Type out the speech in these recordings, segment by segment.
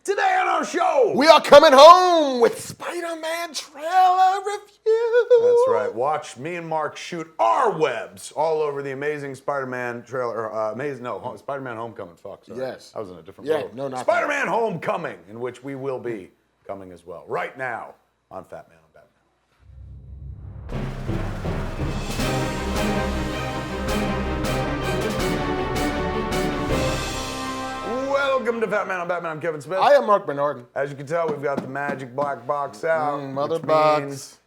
Today on our show, we are coming home with Spider-Man trailer review. That's right. Watch me and Mark shoot our webs all over the amazing Spider-Man trailer. Spider-Man Homecoming. Fuck, sorry. Yes. I was in a different Yeah, world. no, not Spider-Man Homecoming, in which we will be coming as well. Right now on Fat Man on Batman. Welcome to Fat Man on Batman. I'm Kevin Smith. I am Marc Bernardin. As you can tell, we've got the magic black box out. Mother which box.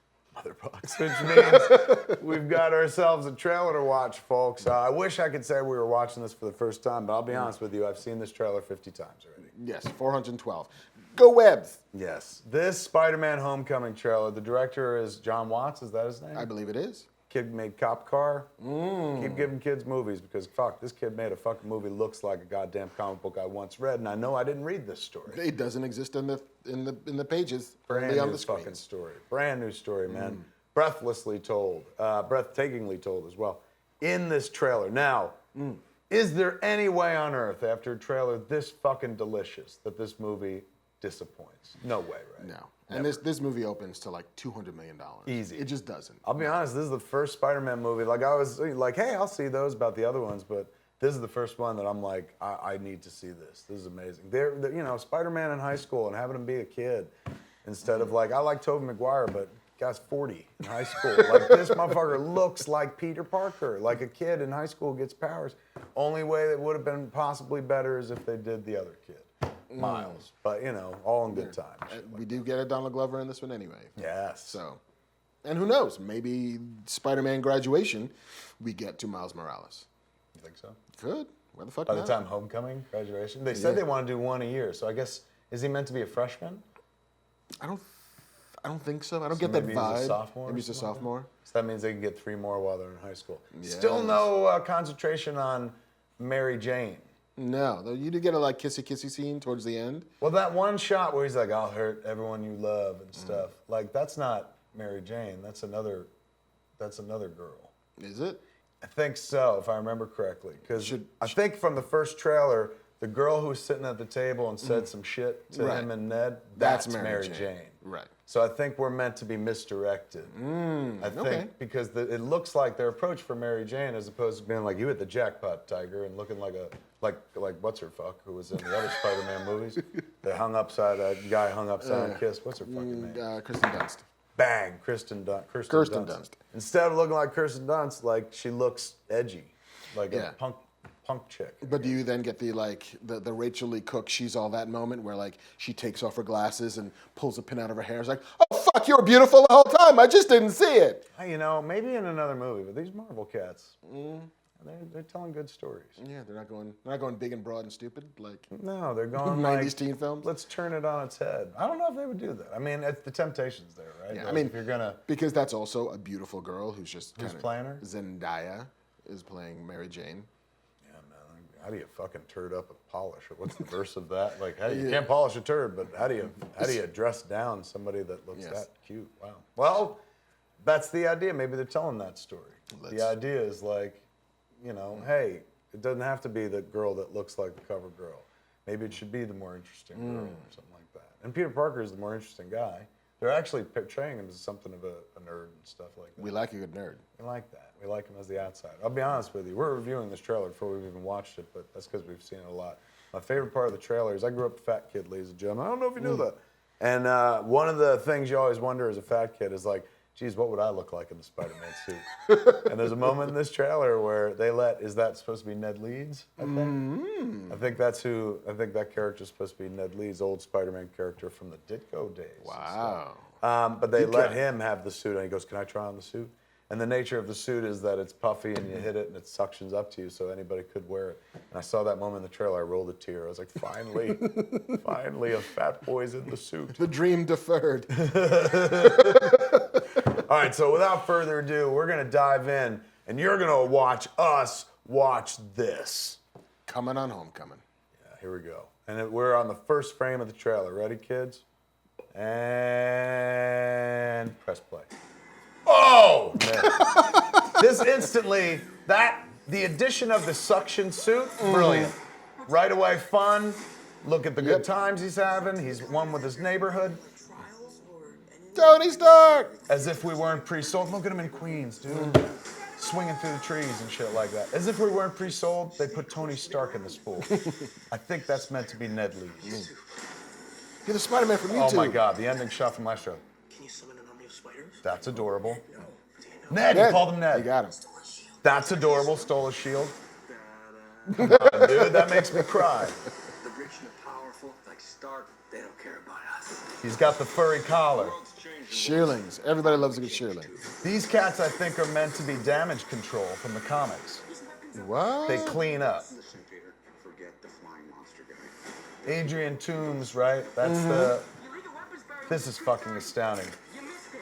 means we've got ourselves a trailer to watch, folks. I wish I could say we were watching this for the first time, but I'll be honest with you, I've seen this trailer 50 times already. Yes, 412. Go Webs. Yes. This Spider-Man Homecoming trailer, the director is John Watts, is that his name? I believe it is. Kid made Cop Car. Keep giving kids movies because, fuck, this kid made a fucking movie looks like a goddamn comic book I once read, and I know I didn't read this story. It doesn't exist in the pages. Brand only on new the screen. fucking story. Brand new story, man. Breathlessly told. Breathtakingly told as well. In this trailer. Now, is there any way on earth after a trailer this fucking delicious that this movie disappoints? No way, right? No. And this movie opens to like $200 million. Easy. It just doesn't. I'll be honest, this is the first Spider-Man movie. Like, I was like, hey, I'll see those about the other ones, but this is the first one that I'm like, I need to see this. This is amazing. They're you know, Spider-Man in high school and having him be a kid instead of like, I like Tobey Maguire, but guy's 40 in high school. Like, this motherfucker looks like Peter Parker, like a kid in high school gets powers. Only way that would have been possibly better is if they did the other kid. Miles, but you know, all in good time. We do get a Donald Glover in this one anyway. Yes. So, and who knows? Maybe Spider-Man graduation, we get to Miles Morales. You think so? Could. Where the fuck By not? the time homecoming, graduation, they said they want to do one a year. So I guess, is he meant to be a freshman? I don't think so. I don't get that maybe vibe. He's a sophomore. Maybe he's a sophomore. So that means they can get 3 more while they're in high school. Yes. Still no concentration on Mary Jane. No, though you do get a like kissy scene towards the end. Well, that one shot where he's like, "I'll hurt everyone you love" and stuff. Like, that's not Mary Jane. That's another girl. Is it? I think so, if I remember correctly. Because I think from the first trailer, the girl who was sitting at the table and said some shit to him and Ned, that's Mary Jane. Right. So I think we're meant to be misdirected. I think because it looks like their approach for Mary Jane, as opposed to being like, you hit the jackpot, Tiger, and looking like what's her fuck, who was in the other Spider-Man movies. The guy hung upside and kissed. What's her fucking name? Kristen Dunst. Bang, Kirsten Dunst. Dunst. Instead of looking like Kirsten Dunst, like she looks edgy, like a punk chick. But do you then get the Rachel Lee Cook, she's all that moment where like she takes off her glasses and pulls a pin out of her hair? It's like, oh fuck, you were beautiful the whole time. I just didn't see it. You know, maybe in another movie, but these Marvel cats, they're telling good stories. Yeah, they're not going big and broad and stupid like. No, they're going 90s like, teen films. Let's turn it on its head. I don't know if they would do that. I mean, the temptation's there, right? Yeah, Like, I mean, if you're gonna because that's also a beautiful girl who's playing her? Zendaya is playing Mary Jane. How do you fucking turd up a polish? Or what's the verse of that? Like, hey, you can't polish a turd, but how do you dress down somebody that looks that cute? Wow. Well, that's the idea. Maybe they're telling that story. The idea is like, you know, hey, it doesn't have to be the girl that looks like the cover girl. Maybe it should be the more interesting girl or something like that. And Peter Parker is the more interesting guy. They're actually portraying him as something of a nerd and stuff like that. We like a good nerd. We like that. We like him as the outsider. I'll be honest with you. We're reviewing this trailer before we've even watched it, but that's because we've seen it a lot. My favorite part of the trailer is I grew up a fat kid, ladies and gentlemen. I don't know if you knew that. And one of the things you always wonder as a fat kid is like, geez, what would I look like in the Spider-Man suit? And there's a moment in this trailer where is that supposed to be Ned Leeds, I think? I think that character's supposed to be Ned Leeds, old Spider-Man character from the Ditko days. Wow. But they let him have the suit, and he goes, can I try on the suit? And the nature of the suit is that it's puffy, and you hit it, and it suctions up to you, so anybody could wear it. And I saw that moment in the trailer, I rolled a tear. I was like, finally, finally, a fat boy's in the suit. The dream deferred. All right, so without further ado, we're going to dive in, and you're going to watch us watch this. Coming on Homecoming. Yeah, here we go. And we're on the first frame of the trailer. Ready, kids? And press play. Oh! Man. This instantly, the addition of the suction suit, brilliant. Right away, fun. Look at the good times he's having. He's one with his neighborhood. Tony Stark! As if we weren't pre-sold. Look at him in Queens, dude. Swinging through the trees and shit like that. As if we weren't pre-sold, they put Tony Stark in the spool. I think that's meant to be Ned Leeds. You're the Spider-Man from YouTube. Oh my God, the ending shot from last show. Can you summon an army of spiders? That's adorable. Ned, you called him Ned. You got him. That's adorable, stole a shield. Come on, dude, that makes me cry. The rich and the powerful, like Stark, they don't care about us. He's got the furry collar. Shearlings. Everybody loves a good shearling. These cats, I think, are meant to be damage control from the comics. What? They clean up. Listen, Peter, forget the flying monster guy. Adrian Toomes, right? That's the... This is fucking astounding.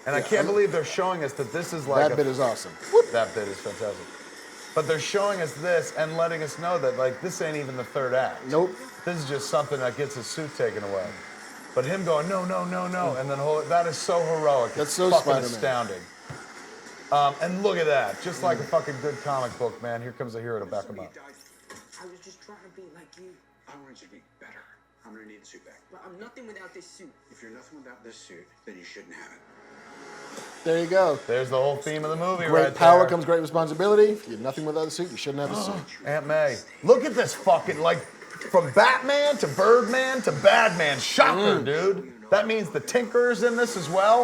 And I can't believe they're showing us that this is like That bit is awesome. That bit is fantastic. But they're showing us this and letting us know that, like, this ain't even the third act. Nope. This is just something that gets his suit taken away. But him going, no, no, no, no, and then that is so heroic. That's It's so fucking Spider-Man. astounding. And look at that. Just like a fucking good comic book, man. Here comes a hero to back him up. I was just trying to be like you. I want you to be better. I'm gonna need the suit back. But I'm nothing without this suit. If you're nothing without this suit, then you shouldn't have it. There you go. There's the whole theme of the movie Great right power there. comes great responsibility. If you're nothing without a suit, you shouldn't have a suit. Aunt May. Look at this fucking, like, from Batman to Birdman to Badman. Shocker, dude. That means the Tinker's in this as well.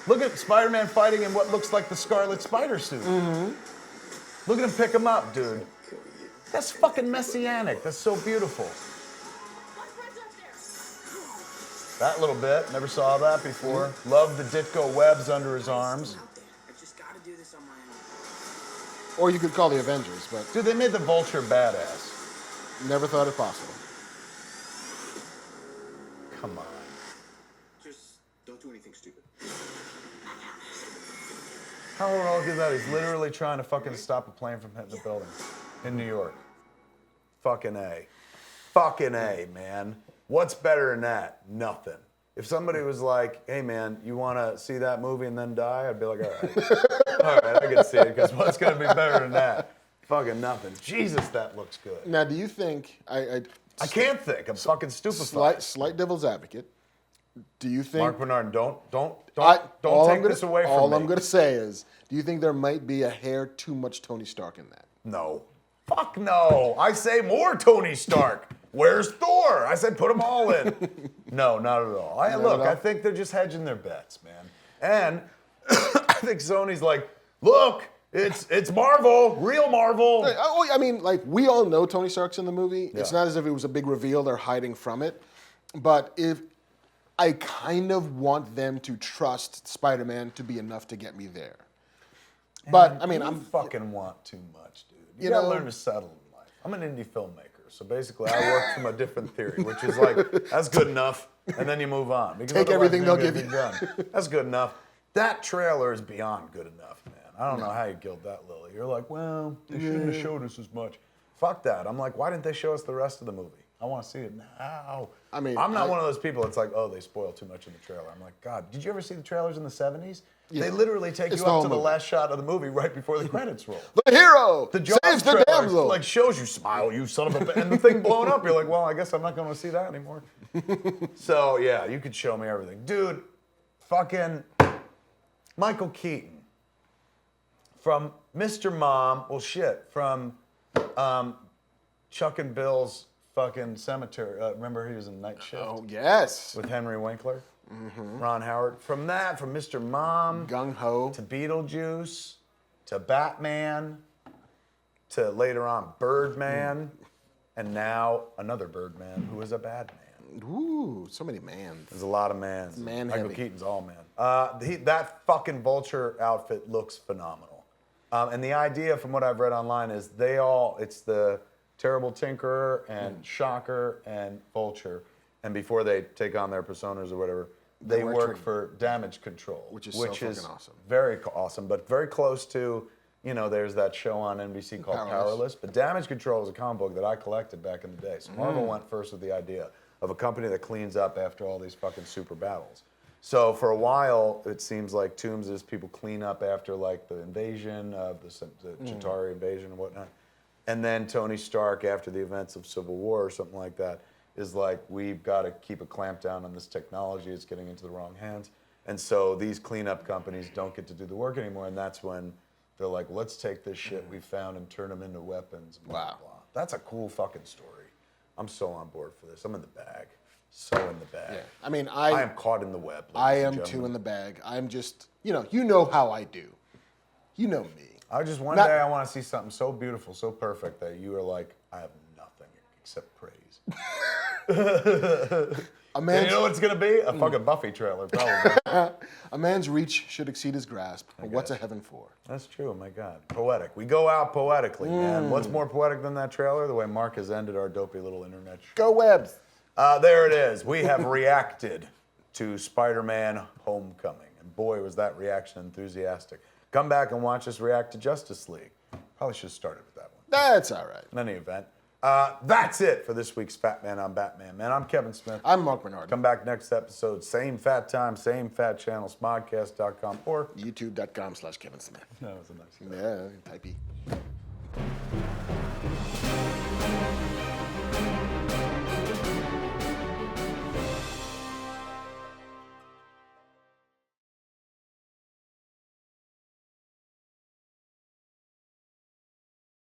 Look at Spider-Man fighting in what looks like the Scarlet Spider suit. Look at him pick him up, dude. That's fucking messianic. That's so beautiful. That little bit, never saw that before. Love the Ditko webs under his arms. I just gotta do this on my own. Or you could call the Avengers, but Dude, they made the Vulture badass. never thought it possible. Come on. Just don't do anything stupid. How heroic is that? He's literally trying to fucking stop a plane from hitting the building in New York. Fucking A. Fucking A, man. What's better than that? Nothing. If somebody was like, hey man, you want to see that movie and then die? I'd be like, all right. All right, I can see it, because what's going to be better than that? Fucking nothing. Jesus, that looks good. Now, do you think I can't think. I'm fucking stupefied. slight devil's advocate? Do you think Mark Bernardin, don't all take I'm gonna- this away from all me. I'm going to say is, do you think there might be a hair too much Tony Stark in that? No. Fuck no. I say more Tony Stark. Where's Thor? I said put them all in. No, not at all. Look, at all? I think they're just hedging their bets, man. And I think Sony's like, look, it's Marvel, real Marvel. Oh, I mean, like, we all know Tony Stark's in the movie. It's Yeah. not as if it was a big reveal. They're hiding from it. But if I kind of want them to trust Spider-Man to be enough to get me there. But, I mean, You I'm fucking want too much, dude. You You gotta know- learn to settle in life. I'm an indie filmmaker, so basically I work from a different theory, which is like, that's good enough, and then you move on. Because Take otherwise everything you're they'll gonna give be done. That's good enough. That trailer is beyond good enough, man. I don't know how you killed that lily. You're like, well, they shouldn't have showed us as much. Fuck that. I'm like, why didn't they show us the rest of the movie? I want to see it now. I mean, I'm not one of those people that's like, oh, they spoiled too much in the trailer. I'm like, God, did you ever see the trailers in the 70s? Yeah. They literally take It's you the up whole to the movie. last shot of the movie right before the credits roll. the hero The Jaws saves the trailer damsel. like shows you smile, you son of a bitch, and the thing blowing up. You're like, well, I guess I'm not going to see that anymore. So yeah, you could show me everything, dude. Fucking Michael Keaton from Mr. Mom. Well, shit, from Chuck and Bill's fucking Cemetery. Remember he was in Night Shift Oh, yes. with Henry Winkler, Ron Howard. From that, from Mr. Mom Gung Ho. to Beetlejuice, to Batman, to later on Birdman, and now another Birdman who is a bad man. Ooh, so many mans. There's a lot of mans. Man Michael heavy. Keaton's all man. That fucking Vulture outfit looks phenomenal. And the idea from what I've read online is it's the Terrible Tinkerer and Shocker and Vulture. And before they take on their personas or whatever, they work work for- for damage control. Which is so fucking awesome. Very awesome, but very close to, there's that show on NBC called Powerless. Powerless. But Damage Control is a comic book that I collected back in the day. So Marvel went first with the idea of a company that cleans up after all these fucking super battles. So for a while, it seems like Toomes is people clean up after like the invasion of the Chitauri invasion and whatnot. And then Tony Stark, after the events of Civil War or something like that, is like, we've got to keep a clamp down on this technology. It's getting into the wrong hands. And so these cleanup companies don't get to do the work anymore. And that's when they're like, let's take this shit we found and turn them into weapons. Blah, Wow. blah. That's a cool fucking story. I'm so on board for this. I'm in the bag. So in the bag. Yeah. I mean, I am caught in the web. I ladies and am too gentlemen. in the bag. I'm just, you know how I do. You know me. I just one Not- day I want to see something so beautiful, so perfect that you are like, I have nothing except praise. A And man's, you know what it's gonna be? A fucking Buffy trailer, probably. a man's reach should exceed his grasp. But what's a guess. heaven for? That's true. Oh my God, poetic. We go out poetically, man. What's more poetic than that trailer? The way Mark has ended our dopey little internet. Go Webs. There it is. We have reacted to Spider-Man: Homecoming, and boy, was that reaction enthusiastic. Come back and watch us react to Justice League. Probably should have started with that one. That's all right. In any event, that's it for this week's Fat Man on Batman. Man, I'm Kevin Smith. I'm Marc Bernardin. Come back next episode, same fat time, same fat channel, smodcast.com, or YouTube.com/Kevin Smith. that was a nice. Yeah, typey.